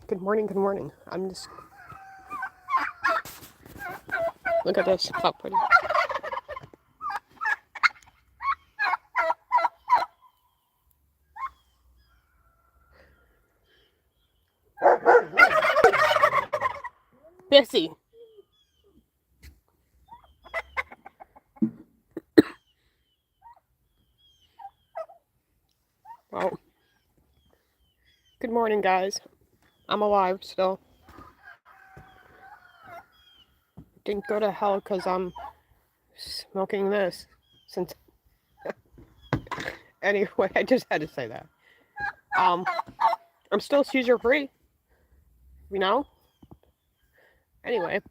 Good morning, good morning. I'm just, look at this, how pretty. Bessie. Well, good morning, guys. I'm alive still. Didn't go to hell because I'm smoking this. Since, anyway, I just had to say that. Um, I'm still seizure free, you know? Anyway,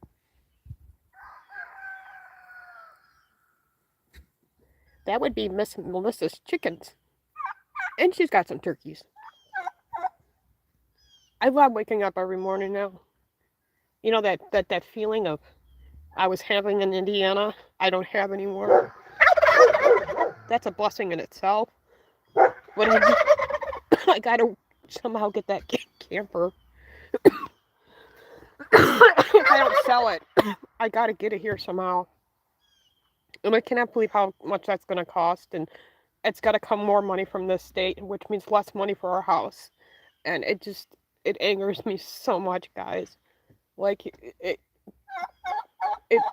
that would be Miss Melissa's chickens. And she's got some turkeys. I love waking up every morning now. You know that feeling of I was having in Indiana, I don't have anymore. That's a blessing in itself. But I gotta somehow get that camper. If I don't sell it, I gotta get it here somehow. And I cannot believe how much that's gonna cost. And it's gotta come more money from this state, which means less money for our house. And it angers me so much, guys. Like, it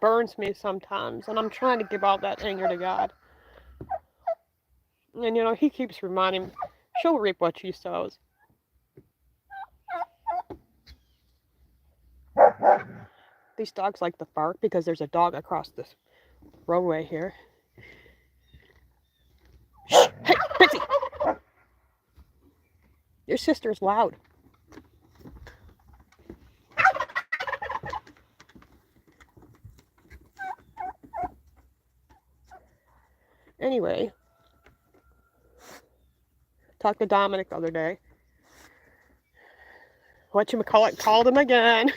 burns me sometimes. And I'm trying to give all that anger to God. And, he keeps reminding me, she'll reap what she sows. These dogs like to bark because there's a dog across this roadway here. Shh! Hey, Bitsy! Your sister's loud. Anyway, talked to Dominic the other day. Whatchamacallit called him again.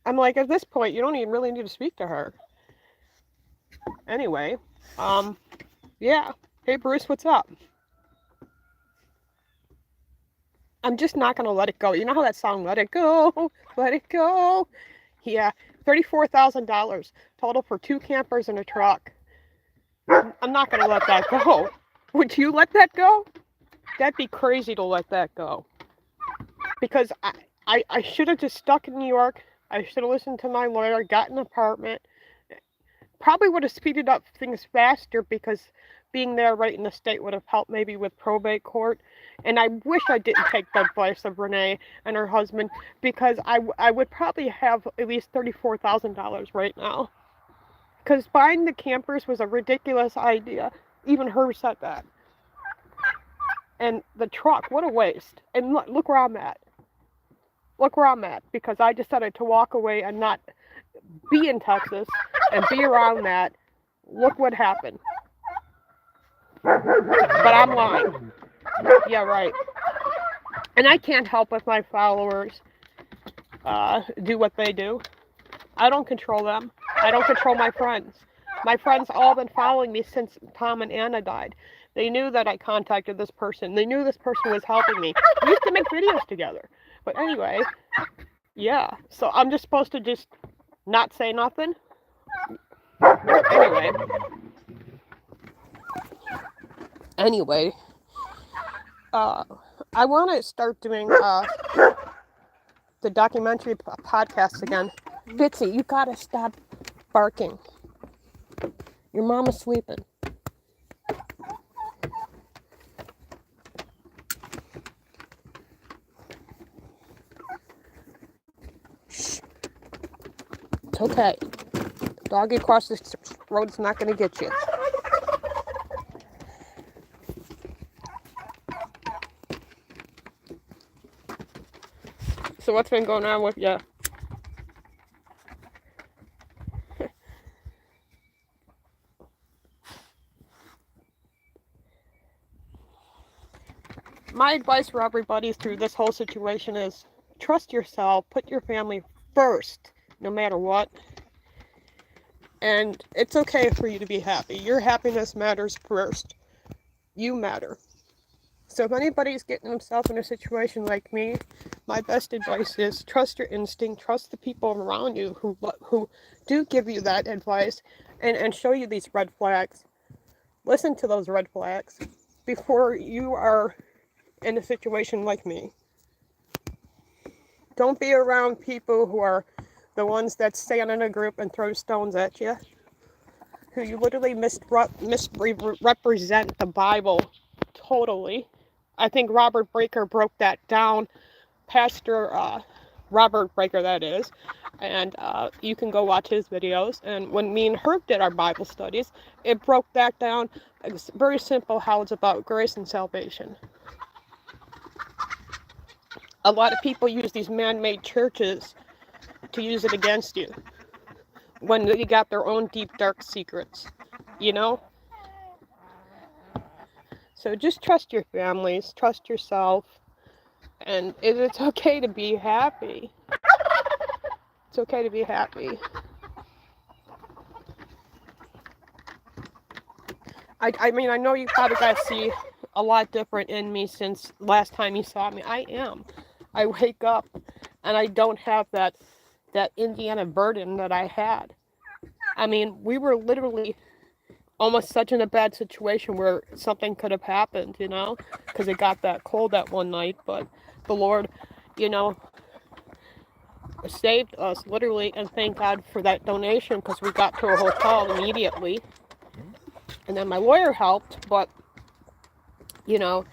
I'm like, at this point, you don't even really need to speak to her. Anyway, yeah. Hey, Bruce, what's up? I'm just not going to let it go. You know how that song, Let It Go, Let It Go? Yeah, $34,000 total for 2 campers and a truck. I'm not going to let that go. Would you let that go? That'd be crazy to let that go. Because I should have just stuck in New York. I should have listened to my lawyer, got an apartment. Probably would have speeded up things faster because being there right in the state would have helped maybe with probate court. And I wish I didn't take the advice of Renee and her husband because I would probably have at least $34,000 right now. Because buying the campers was a ridiculous idea. Even her said that. And the truck, what a waste. And look where I'm at. Look where I'm at because I decided to walk away and not be in Texas and be around that. Look what happened. But I'm lying. Yeah, right. And I can't help if my followers do what they do. I don't control them. I don't control my friends. My friends all been following me since Tom and Anna died. They knew that I contacted this person. They knew this person was helping me. We used to make videos together. But anyway, yeah. So I'm just supposed to just not say nothing? Anyway, I want to start doing the documentary podcast again. Bitsy, you gotta stop barking. Your mama's sleeping. Shh. It's okay. Doggy across the road's not gonna get you. So what's been going on with you? My advice for everybody through this whole situation is trust yourself, put your family first, no matter what. And it's okay for you to be happy. Your happiness matters first. You matter. So if anybody's getting themselves in a situation like me, my best advice is trust your instinct, trust the people around you who do give you that advice and show you these red flags. Listen to those red flags before you are in a situation like me. Don't be around people who are the ones that stand in a group and throw stones at you, who you literally misrepresent the Bible totally. I think Robert Breaker broke that down. Pastor Robert Breaker, that is. And you can go watch his videos. And when me and Herb did our Bible studies, it broke that down. It's very simple how it's about grace and salvation. A lot of people use these man-made churches to use it against you when you got their own deep, dark secrets, you know? So just trust your families, trust yourself, and it's okay to be happy. It's okay to be happy. I mean, I know you probably got to see a lot different in me since last time you saw me. I am. I wake up and I don't have that Indiana burden that I had. I mean, we were literally almost such in a bad situation where something could have happened, you know, because it got that cold that one night. But the Lord, you know, saved us literally, and thank God for that donation because we got to a hotel immediately. And then my lawyer helped, but, you know,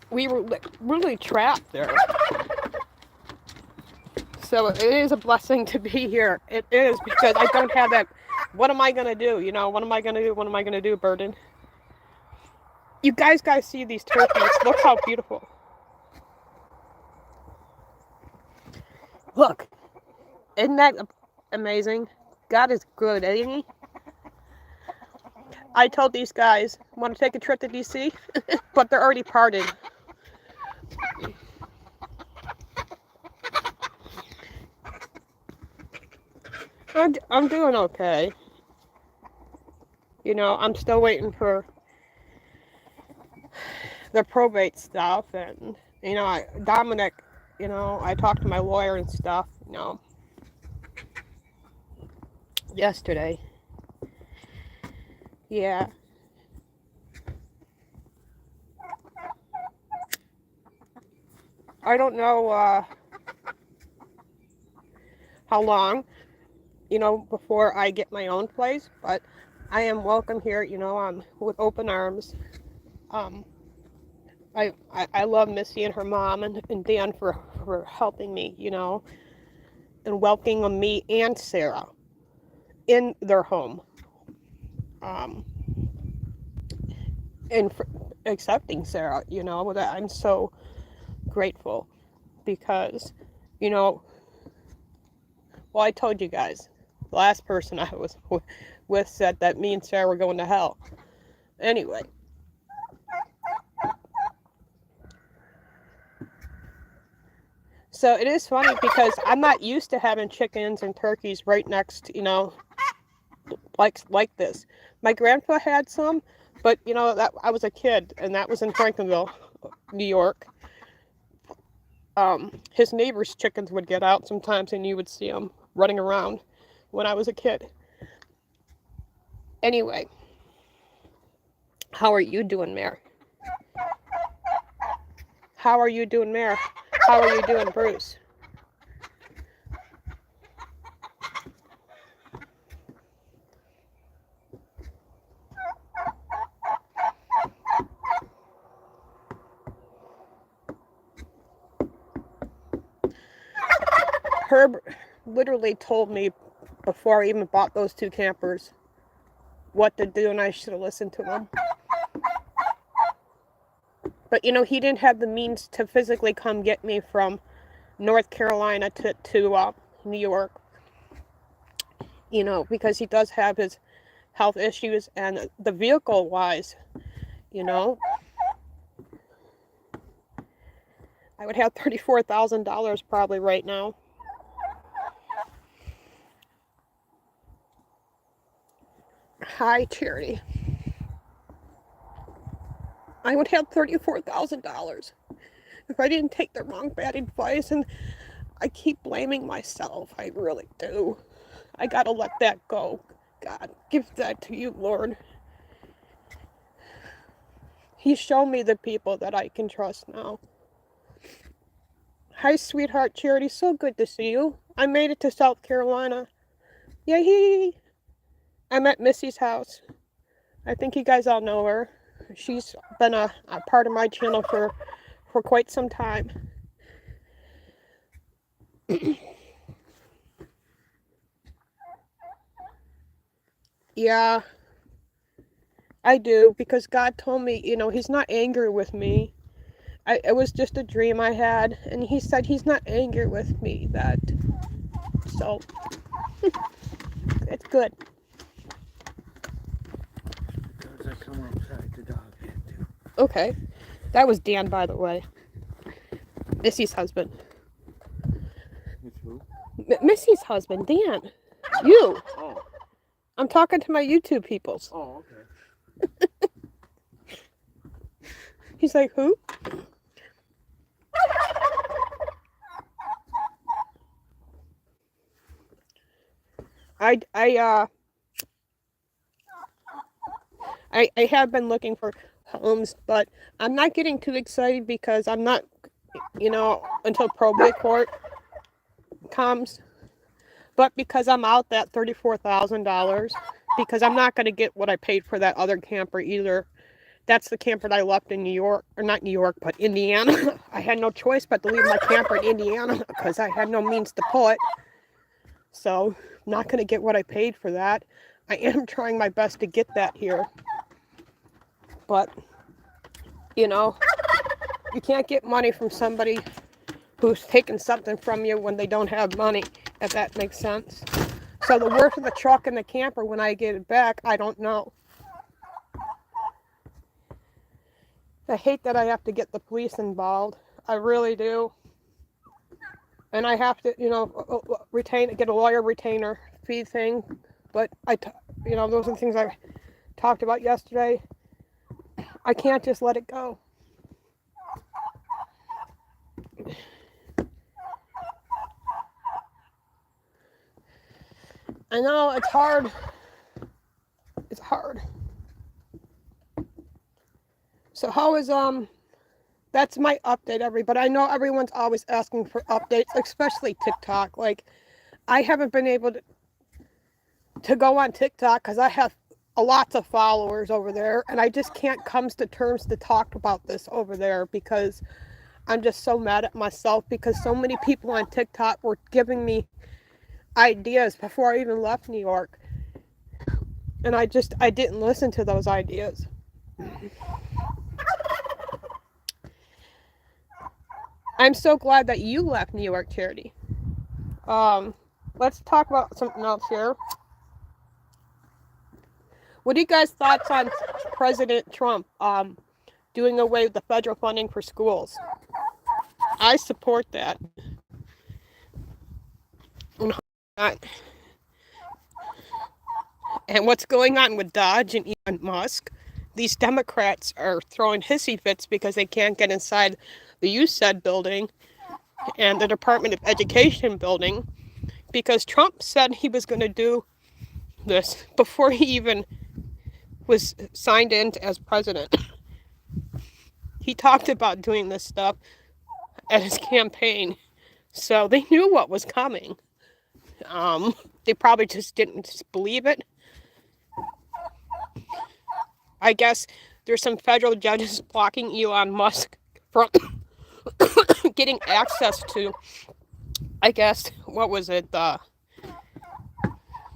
we were really trapped there. So it is a blessing to be here. It is, because I don't have that, what am I going to do? You know, what am I going to do? What am I going to do, burden? You guys see these turkeys. Look how beautiful. Look. Isn't that amazing? God is good, ain't he? I told these guys, want to take a trip to DC? But they're already parted. I'm doing okay. You know, I'm still waiting for the probate stuff, and, you know, Dominic, you know, I talked to my lawyer and stuff, you know, yesterday. Yeah. I don't know how long, you know, before I get my own place, but I am welcome here, you know, with open arms. I love Missy and her mom and Dan for helping me, you know, and welcoming me and Sarah in their home. And for accepting Sarah, you know, that I'm so grateful because, you know, well, I told you guys, the last person I was with said that me and Sarah were going to hell. Anyway. So it is funny because I'm not used to having chickens and turkeys right next, you know, like this. My grandpa had some, but you know that I was a kid and that was in Franklinville, New York. His neighbor's chickens would get out sometimes and you would see them running around when I was a kid. Anyway, how are you doing, Mare? How are you doing, Mare? How are you doing, Bruce? Herb literally told me before I even bought those 2 campers what to do, and I should have listened to him. But, you know, he didn't have the means to physically come get me from North Carolina to New York. You know, because he does have his health issues, and the vehicle-wise, you know, I would have $34,000 probably right now. Hi, Charity. I would have $34,000 if I didn't take the wrong bad advice. And I keep blaming myself. I really do. I gotta let that go. God, give that to you, Lord. He's shown me the people that I can trust now. Hi, sweetheart Charity. So good to see you. I made it to South Carolina. Yay! I'm at Missy's house. I think you guys all know her. She's been a part of my channel for quite some time. Yeah, I do, because God told me, he's not angry with me. It was just a dream I had, and he said he's not angry with me, so it's good. I come outside, the dog had to. Okay, that was Dan, by the way. Missy's husband. It's who? Missy's husband, Dan. You. Oh. I'm talking to my YouTube peoples. Oh, okay. He's like, who? I have been looking for homes, but I'm not getting too excited because I'm not, until probate court comes. But because I'm out that $34,000, because I'm not going to get what I paid for that other camper either. That's the camper that I left in New York, or not New York, but Indiana. I had no choice but to leave my camper in Indiana because I had no means to pull it. So, I'm not going to get what I paid for that. I am trying my best to get that here. But, you can't get money from somebody who's taking something from you when they don't have money, if that makes sense. So the worth of the truck and the camper when I get it back, I don't know. I hate that I have to get the police involved. I really do. And I have to, get a lawyer retainer fee thing. But those are the things I talked about yesterday. I can't just let it go. I know, it's hard. It's hard. So how is, that's my update, everybody. I know everyone's always asking for updates, especially TikTok. Like, I haven't been able to go on TikTok because I have lots of followers over there, and I just can't come to terms to talk about this over there because I'm just so mad at myself because so many people on TikTok were giving me ideas before I even left New York, and I didn't listen to those ideas. I'm so glad that you left New York, Charity. Let's talk about something else here. What are you guys' thoughts on President Trump doing away with the federal funding for schools? I support that. And what's going on with Dodge and Elon Musk? These Democrats are throwing hissy fits because they can't get inside the USAID building and the Department of Education building because Trump said he was going to do this before he even was signed in as president. He talked about doing this stuff at his campaign, so they knew what was coming. They probably just didn't believe it. I guess there's some federal judges blocking Elon Musk from getting access to, I guess, what was it? Not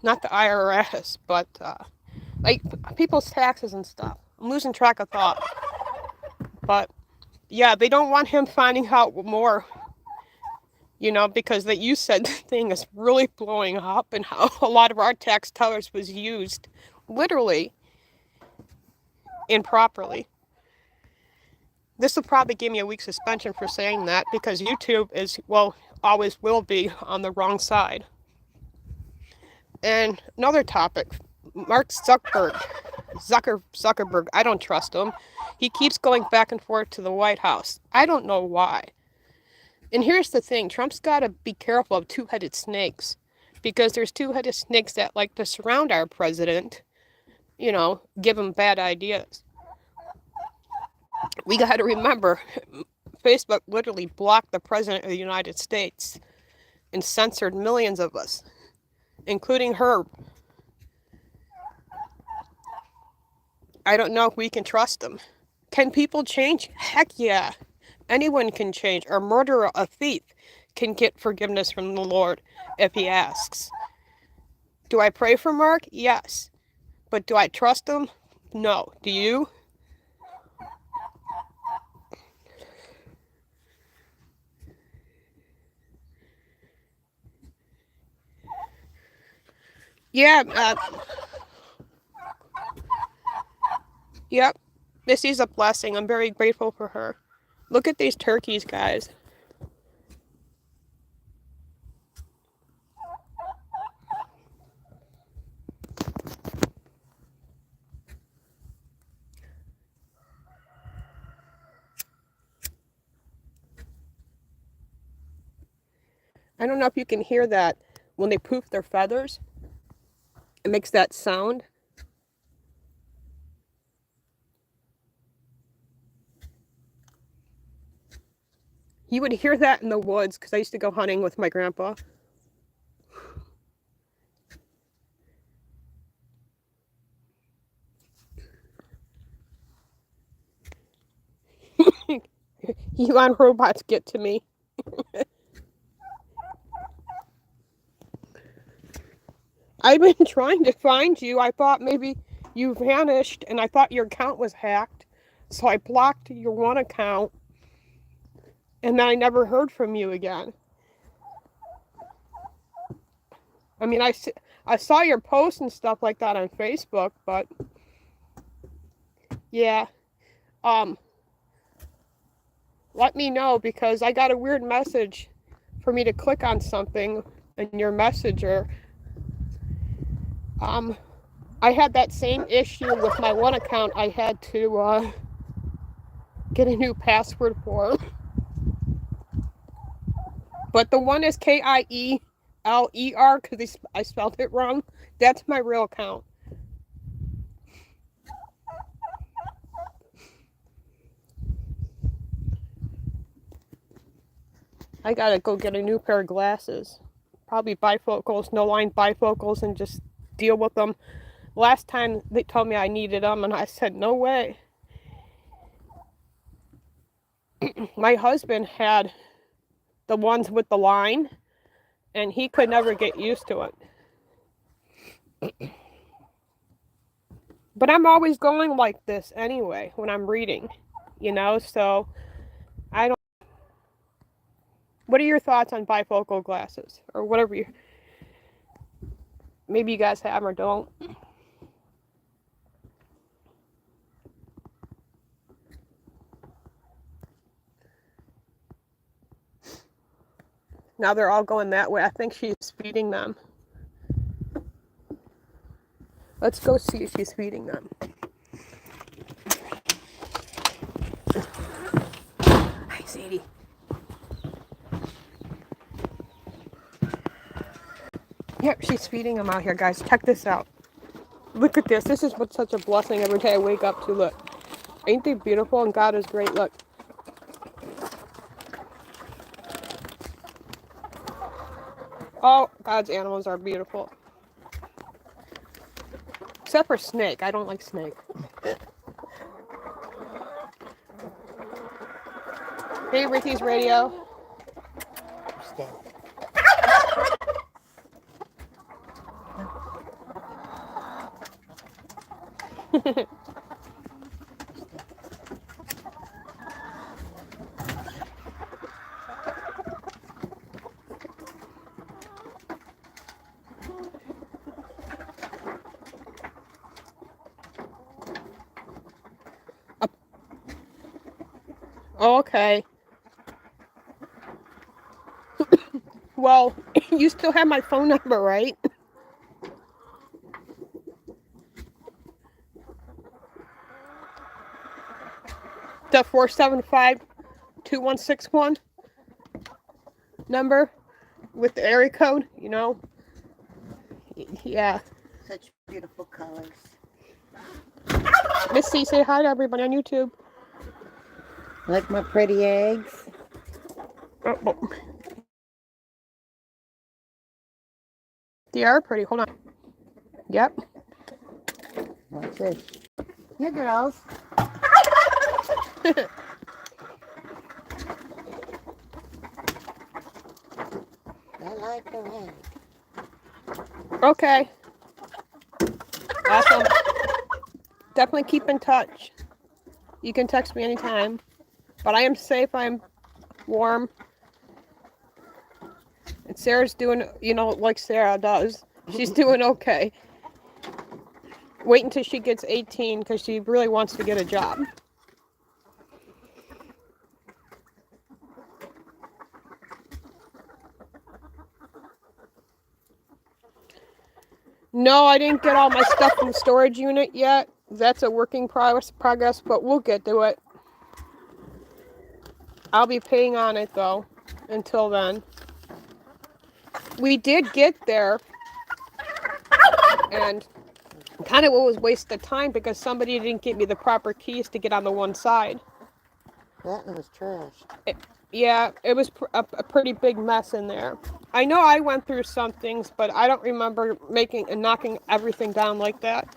the IRS, but like people's taxes and stuff. I'm losing track of thought. But yeah, they don't want him finding out more, because the USAID thing is really blowing up and how a lot of our tax dollars was used literally improperly. This will probably give me a week suspension for saying that because YouTube is, always will be on the wrong side. And another topic, Mark Zuckerberg. Zuckerberg, I don't trust him. He keeps going back and forth to the White House. I don't know why. And here's the thing, Trump's got to be careful of two-headed snakes, because there's two-headed snakes that like to surround our president, give him bad ideas. We got to remember, Facebook literally blocked the president of the United States and censored millions of us, including her. I don't know if we can trust them. Can people change? Heck yeah. Anyone can change. A murderer, a thief, can get forgiveness from the Lord if he asks. Do I pray for Mark? Yes. But do I trust him? No. Do you? Yeah. Yep. Missy's a blessing. I'm very grateful for her. Look at these turkeys, guys. I don't know if you can hear that when they poof their feathers. It makes that sound. You would hear that in the woods because I used to go hunting with my grandpa. You on robots get to me. I've been trying to find you. I thought maybe you vanished and I thought your account was hacked. So I blocked your one account and then I never heard from you again. I mean, I saw your posts and stuff like that on Facebook, but yeah. Let me know because I got a weird message for me to click on something in your messenger. I had that same issue with my one account. I had to get a new password for. But the one is Kieler because I spelled it wrong. That's my real account. I gotta go get a new pair of glasses. Probably bifocals, no line bifocals, and just deal with them. Last time they told me I needed them, and I said, no way. My husband had the ones with the line, and he could never get used to it. But I'm always going like this anyway when I'm reading, so I don't. What are your thoughts on bifocal glasses or whatever maybe you guys have or don't? Now they're all going that way. I think she's feeding them. Let's go see if she's feeding them. Hi, Sadie. Yep, she's feeding them out here, guys. Check this out. Look at this. This is what's such a blessing every day I wake up to. Look. Ain't they beautiful? And God is great. Look. Oh, God's animals are beautiful. Except for Snake. I don't like Snake. Hey, Ricky's radio. Okay. Well, you still have my phone number, right? the 475-2161 number with the area code, you know. Yeah. Such beautiful colors. Missy, say hi to everybody on YouTube. Like my pretty eggs. Oh. They are pretty. Hold on. Yep. What's this? Here, girls. I like the red. Okay. Awesome. Definitely keep in touch. You can text me anytime. But I am safe. I'm warm. And Sarah's doing, you know, like Sarah does. She's doing okay. Wait until she gets 18 because she really wants to get a job. No, I didn't get all my stuff from the storage unit yet. That's a working progress, but we'll get to it. I'll be paying on it, though, until then. We did get there, and kind of it was a waste of time because somebody didn't give me the proper keys to get on the one side. That was trash. Yeah, it was a pretty big mess in there. I know I went through some things, but I don't remember making and knocking everything down like that.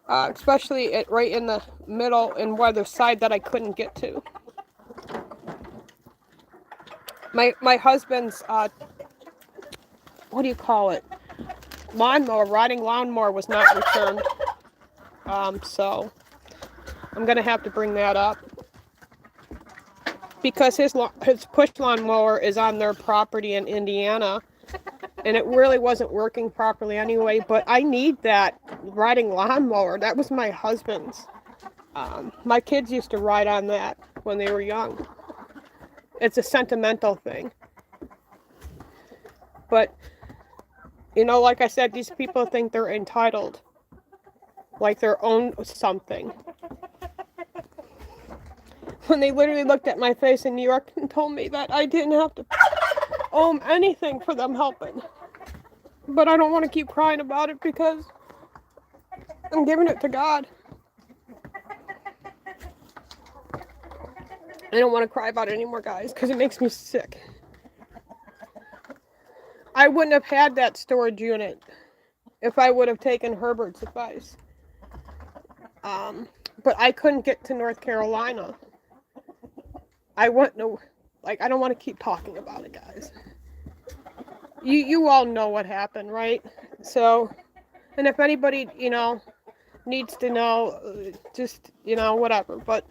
Especially right in the middle and where the side that I couldn't get to. My husband's what do you call it? Riding lawnmower was not returned. So I'm gonna have to bring that up. Because his push lawnmower is on their property in Indiana, and it really wasn't working properly anyway, but I need that riding lawnmower. That was my husband's. My kids used to ride on that when they were young. It's a sentimental thing. But, you know, like I said, these people think they're entitled. Like they're own something. When they literally looked at my face in New York and told me that I didn't have to owe them anything for them helping. But I don't want to keep crying about it because I'm giving it to God. I don't want to cry about it anymore, guys, because it makes me sick. I wouldn't have had that storage unit if I would have taken Herbert's advice. But I couldn't get to North Carolina. I wouldn't know, like, I don't want to keep talking about it, guys. You all know what happened, right? So, and if anybody, you know, needs to know, just, you know, whatever. But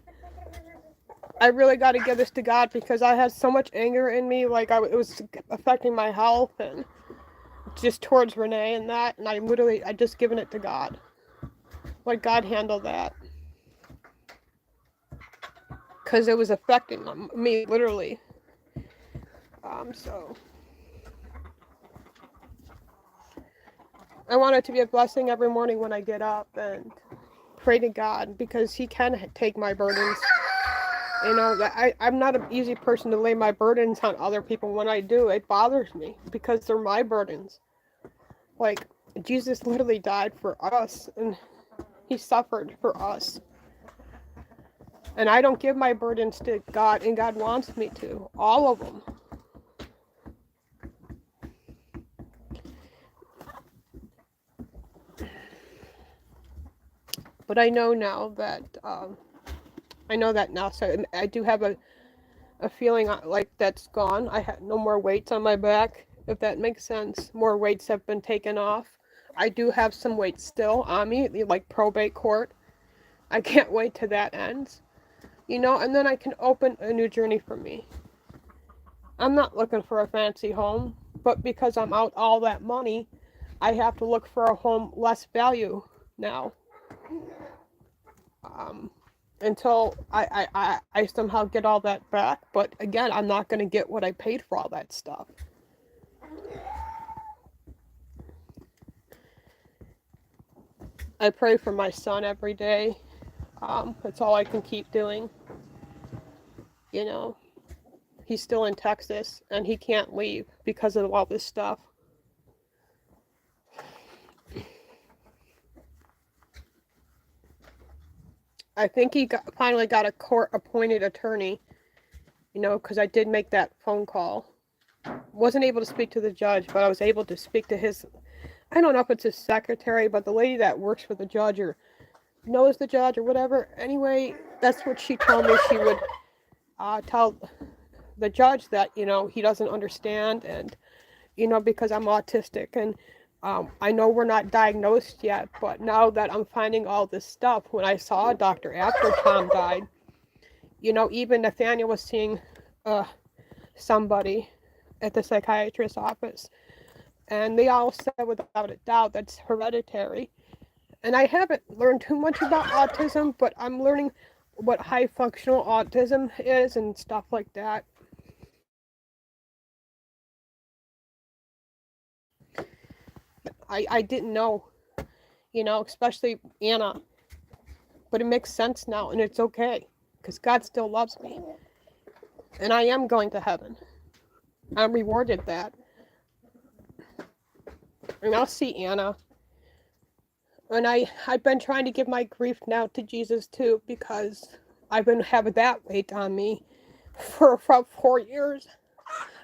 I really got to give this to God because I had so much anger in me, like it was affecting my health and just towards Renee and that. And I just given it to God. Let God handle that. Because it was affecting me, literally. So I want it to be a blessing every morning when I get up and pray to God because He can take my burdens. You know, I'm not an easy person to lay my burdens on other people. When I do, it bothers me because they're my burdens. Like, Jesus literally died for us and He suffered for us. And I don't give my burdens to God, and God wants me to. All of them. But I know now that, so I do have a feeling like that's gone. I had no more weights on my back, if that makes sense. More weights have been taken off. I do have some weights still on me, like probate court. I can't wait till that ends. You know, and then I can open a new journey for me. I'm not looking for a fancy home, but because I'm out all that money, I have to look for a home less value now. Until I somehow get all that back. But again, I'm not going to get what I paid for all that stuff. I pray for my son every day. That's all I can keep doing. you know, he's still in Texas and he can't leave because of all this stuff. I think he finally got a court-appointed attorney, you know, because I did make that phone call. Wasn't able to speak to the judge, but I was able to speak to his, I don't know if it's his secretary, but the lady that works for the judge or knows the judge or whatever. Anyway, that's what she told me. She would tell the judge that, you know, he doesn't understand, and, you know, because I'm autistic, and I know we're not diagnosed yet, but now that I'm finding all this stuff, when I saw a doctor after Tom died, you know, even Nathaniel was seeing somebody at the psychiatrist's office, and they all said without a doubt that's hereditary. And I haven't learned too much about autism, but I'm learning what high functional autism is and stuff like that. I didn't know, you know, especially Anna. But it makes sense now, and it's okay, because God still loves me. And I am going to heaven. I'm rewarded that. And I'll see Anna. And I've been trying to give my grief now to Jesus too, because I've been having that weight on me for about 4 years.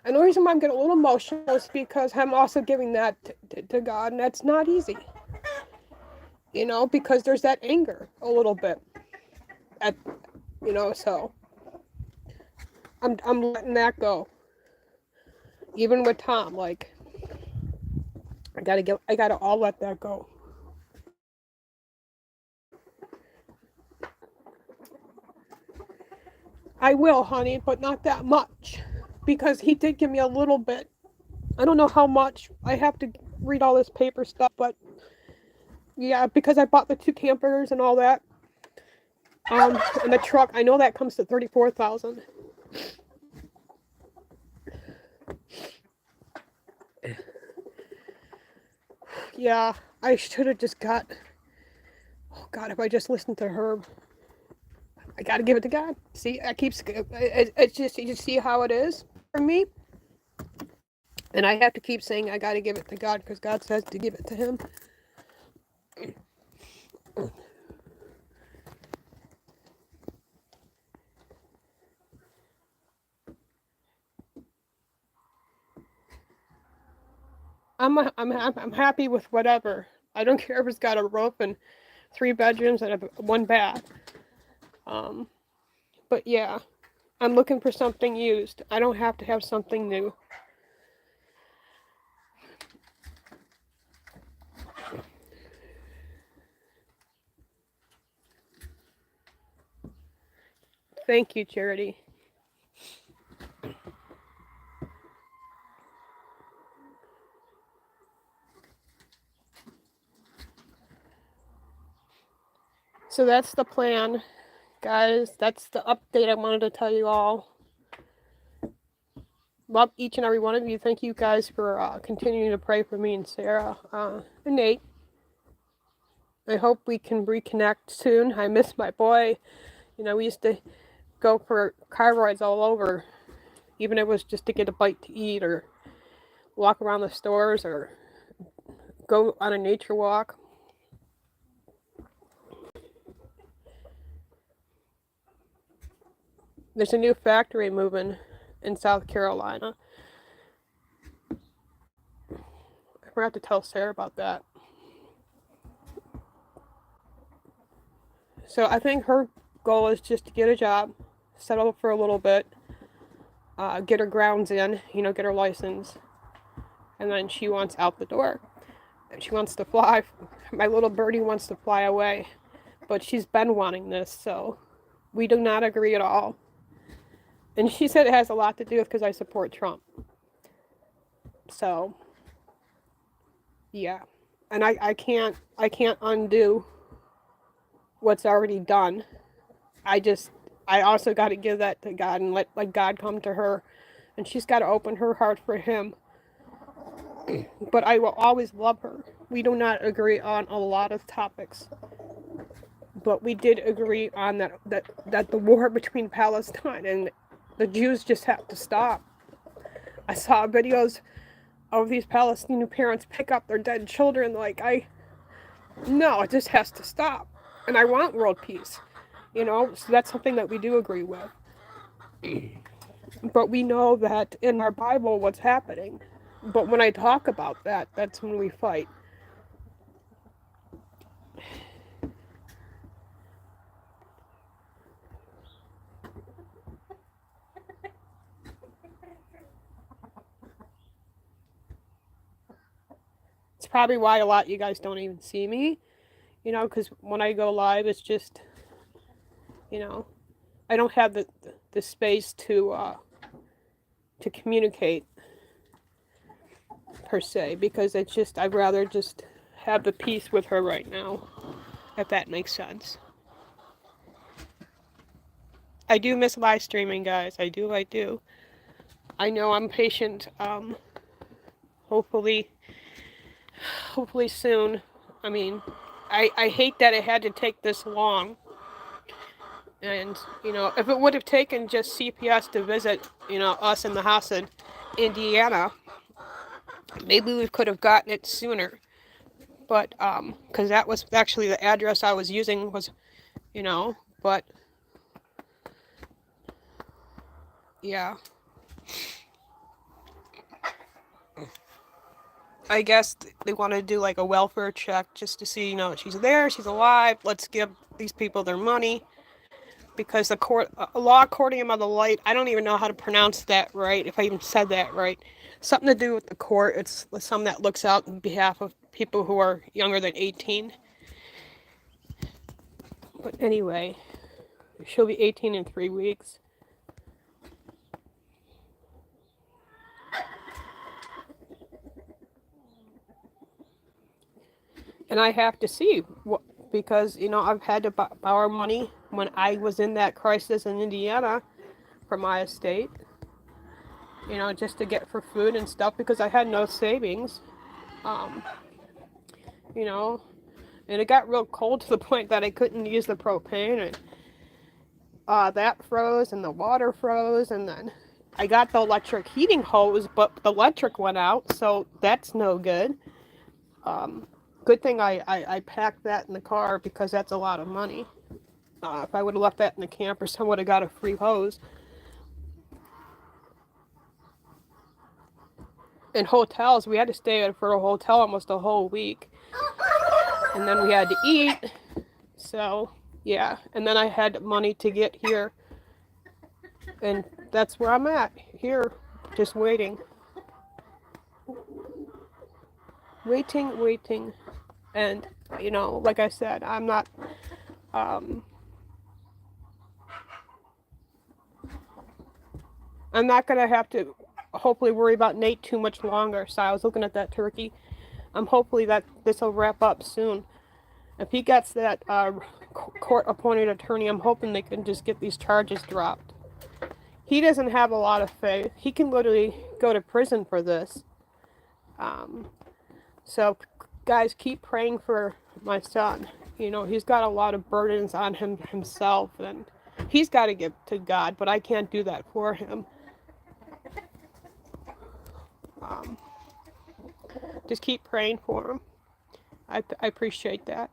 And the reason why I'm getting a little emotional is because I'm also giving that to God, and that's not easy. You know, because there's that anger a little bit. You know, so I'm letting that go. Even with Tom, like, I gotta all let that go. I will, honey, but not that much, because he did give me a little bit. I don't know how much. I have to read all this paper stuff, but yeah, because I bought the 2 campers and all that. And the truck, I know that comes to $34,000. Yeah, I should have just got. Oh God, if I just listened to Herb. I gotta give it to God. See, it's just, you see how it is for me? And I have to keep saying I gotta give it to God, because God says to give it to him. I'm happy with whatever. I don't care if it's got a roof and 3 bedrooms and 1 bath. But yeah, I'm looking for something used. I don't have to have something new. Thank you, Charity. So that's the plan, guys. That's the update I wanted to tell you all. Love each and every one of you. Thank you guys for continuing to pray for me and Sarah and Nate. I hope we can reconnect soon. I miss my boy. You know, we used to go for car rides all over, even if it was just to get a bite to eat or walk around the stores or go on a nature walk. There's a new factory moving in South Carolina. I forgot to tell Sarah about that. So I think her goal is just to get a job, settle for a little bit, get her grounds in, you know, get her license, and then she wants out the door. She wants to fly. My little birdie wants to fly away, but she's been wanting this, so we do not agree at all. And she said it has a lot to do with because I support Trump. So, yeah. And I can't undo what's already done. I also got to give that to God and let God come to her. And she's got to open her heart for him. But I will always love her. We do not agree on a lot of topics. But we did agree on that the war between Palestine and The Jews just have to stop. I saw videos of these Palestinian parents pick up their dead children. No, it just has to stop. And I want world peace, so that's something that we do agree with. But we know that in our Bible what's happening. But when I talk about that, that's when we fight. It's probably why a lot of you guys don't even see me, because when I go live, it's just, I don't have the space to communicate per se, because it's just, I'd rather just have the peace with her right now, if that makes sense. I do miss live streaming, guys. I do. I know I'm patient. Hopefully soon. I mean, I hate that it had to take this long. And, if it would have taken just CPS to visit, us in the house in Indiana, maybe we could have gotten it sooner. But, because that was actually the address I was using was, but, yeah. I guess they want to do like a welfare check just to see, she's there, she's alive, let's give these people their money. Because the law Accordium of the Light, I don't even know how to pronounce that right, if I even said that right. Something to do with the court. It's something that looks out on behalf of people who are younger than 18. But anyway, she'll be 18 in 3 weeks. And I have to see, because, I've had to borrow money when I was in that crisis in Indiana for my estate, just to get for food and stuff, because I had no savings, and it got real cold to the point that I couldn't use the propane, and that froze, and the water froze, and then I got the electric heating hose, but the electric went out, so that's no good. Good thing I packed that in the car, because that's a lot of money. If I would have left that in the camper, someone would have got a free hose. In hotels, we had to stay for a hotel almost a whole week. And then we had to eat. So, yeah. And then I had money to get here. And that's where I'm at. Here. Just waiting. Waiting. And, like I said, I'm not... I'm not going to have to hopefully worry about Nate too much longer. So I was looking at that turkey. Hopefully that this will wrap up soon. If he gets that court-appointed attorney, I'm hoping they can just get these charges dropped. He doesn't have a lot of faith. He can literally go to prison for this. So, guys, keep praying for my son. He's got a lot of burdens on himself, and he's got to give to God, but I can't do that for him. Just keep praying for him. I appreciate that.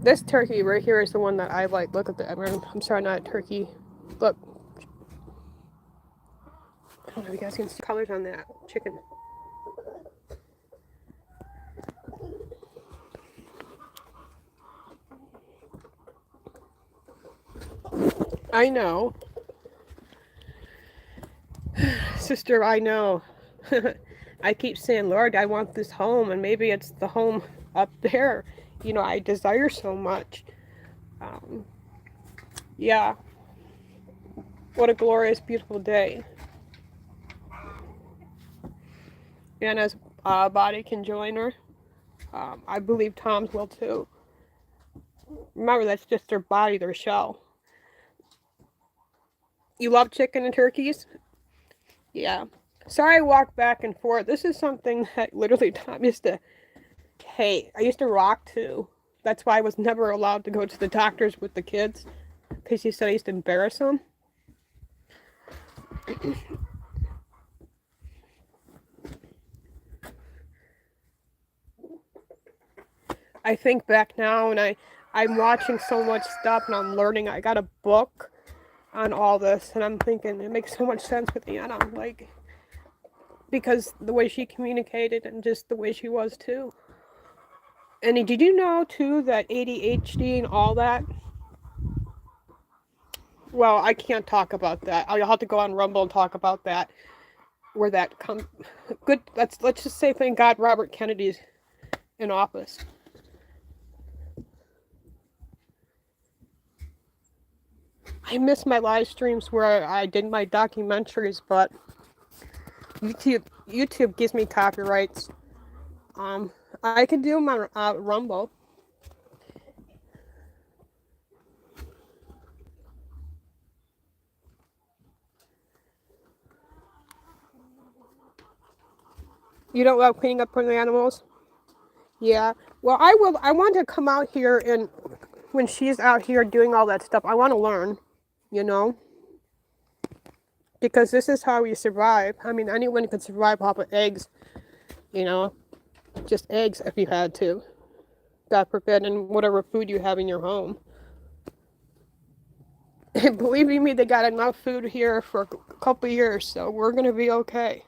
This turkey right here is the one that I like. Look at the, I'm sorry, not a turkey. Look. I don't know if you guys can see colors on that chicken. I know. Sister, I know. I keep saying, Lord, I want this home, and maybe it's the home up there. I desire so much. Yeah. What a glorious, beautiful day. Anna's body can join her. I believe Tom's will too. Remember, that's just their body, their shell. You love chicken and turkeys? Yeah. Sorry I walk back and forth. This is something that literally Tom used to hate. I used to rock too. That's why I was never allowed to go to the doctors with the kids. Because he said I used to embarrass them. I think back now and I'm watching so much stuff and I'm learning. I got a book on all this and I'm thinking it makes so much sense with Anna. Like, because the way she communicated and just the way she was too. And did you know too that ADHD and all that? Well, I can't talk about that. I'll have to go on Rumble and talk about that. Where that comes. Good. Let's just say thank God Robert Kennedy's in office. I miss my live streams where I did my documentaries, but YouTube gives me copyrights. I can do them on Rumble. You don't love cleaning up for the animals? Yeah. Well, I will. I want to come out here and when she's out here doing all that stuff, I want to learn, you know? Because this is how we survive. I mean, anyone could survive off of eggs, you know? Just eggs if you had to. God forbid, and whatever food you have in your home. And believe me, they got enough food here for a couple years, so we're going to be okay.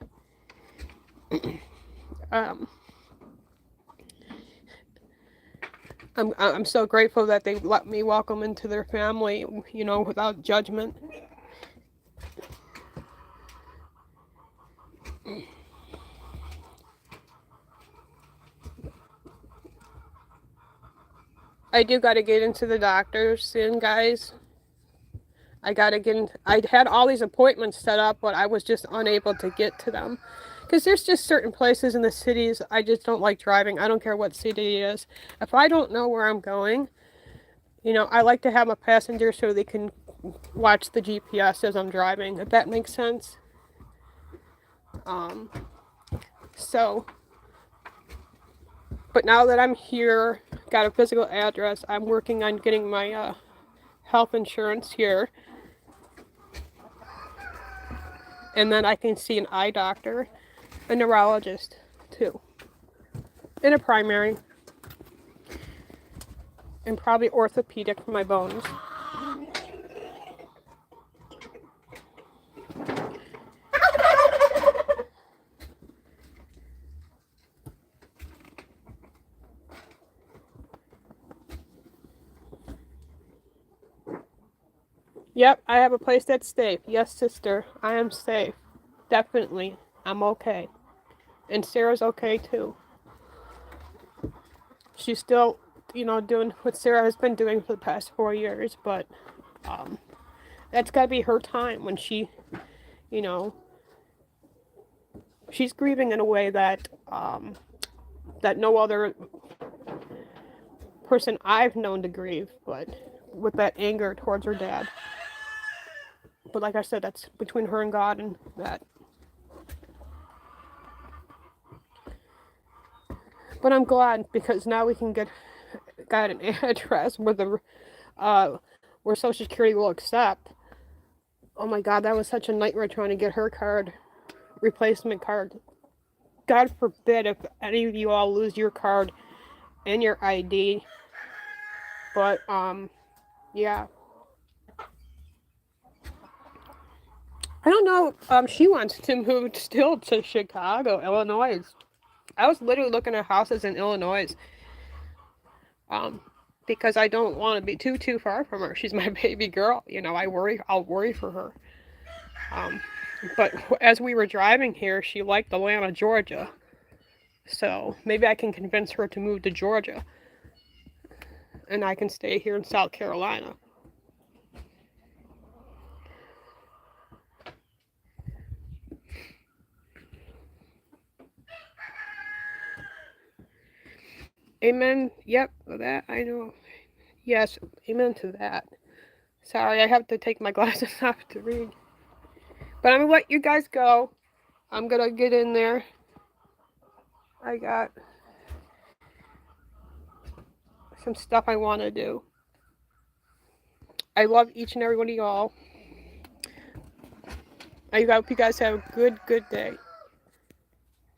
I'm so grateful that they let me welcome into their family, you know, without judgment. I do got to get into the doctor soon, guys. I got to get in. I had all these appointments set up, but I was just unable to get to them. Because there's just certain places in the cities I just don't like driving. I don't care what city it is. If I don't know where I'm going, you know, I like to have a passenger so they can watch the GPS as I'm driving, if that makes sense. So, but now that I'm here, got a physical address, I'm working on getting my health insurance here. And then I can see an eye doctor, a neurologist too, and a primary, and probably orthopedic for my bones. Yep, I have a place that's safe. Yes, sister, I am safe. Definitely. I'm okay. And Sarah's okay too. She's still, you know, doing what Sarah has been doing for the past 4 years, but that's got to be her time when she, you know, she's grieving in a way that that no other person I've known to grieve, but with that anger towards her dad. But like I said, that's between her and God and that. But I'm glad because now we can got an address where the where Social Security will accept. Oh my God, that was such a nightmare trying to get her card, replacement card. God forbid if any of you all lose your card and your ID. But yeah. I don't know. She wants to move still to Chicago, Illinois. I was literally looking at houses in Illinois. Because I don't want to be too far from her. She's my baby girl. You know, I'll worry for her. But as we were driving here, she liked Atlanta, Georgia. So maybe I can convince her to move to Georgia. And I can stay here in South Carolina. Amen. Yep, that I know. Yes, amen to that. Sorry, I have to take my glasses off to read. But I'm gonna let you guys go. I'm gonna get in there. I got some stuff I want to do. I love each and every one of y'all. I hope you guys have a good day.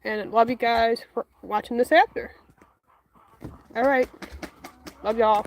And I love you guys for watching this after. Alright. Love y'all.